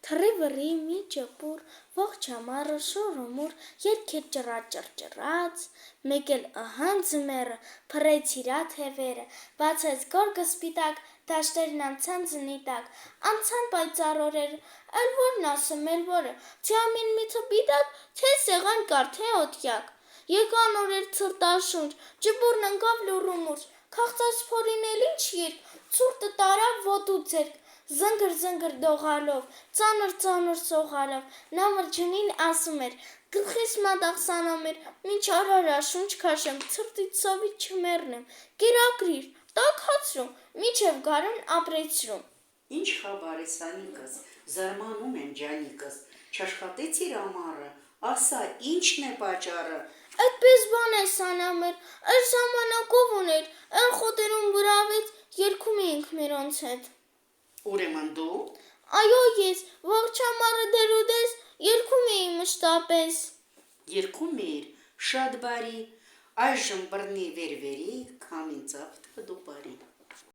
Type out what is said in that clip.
Թռի վռի մի ճպուր, ողջ ամառը շուռումուռ, երգեր ճռած, մեկ էլ ըհը ձմեռը, փռեց իրա թևերը, բացեց գորգը սպիտակ, դաշտերն անցան ձնի տակ, անցան պայծառ օրերը, էլ որն ասեմ, էլ որը, թե ամեն միցը պիտակ, թե սեղան կար, թե օդյակ, եկան օրեր ցրտաշունչ, ճպուրն ընկավ լուռումուռ, քաղցած փորին էլ ինչ երգ, ցուրտը տարավ ոտու ձերք, զնգր դողալով, ծանր սողալով, նա մրջունին ասում էր, գլխիս մատաղ սանամեր, մինչ արարաշունչ քաշեմ, ցրտից սովից չմեռնեմ, կերակրիր, տաքացրու, մինչև գարուն ապրեցրու։ Ինչ խաբար է սանիկս, զարմանում եմ ջանիկս, չաշխատեցիր ամառը, ասա ինչն է պատճառը։ Այդպես բան է սանամեր, էլ ժամանակով ուներ, էլ խոտերում գրավեց, երգում էինք մերոնց հետ։ Ուրեմն դու։ Այո ես, ողջ ամառը դեր ու դես, երգում էի մշտապես։ Երգում էիր, շատ բարի, այժմ բռնի վեր, քամին ծափ դու բարի։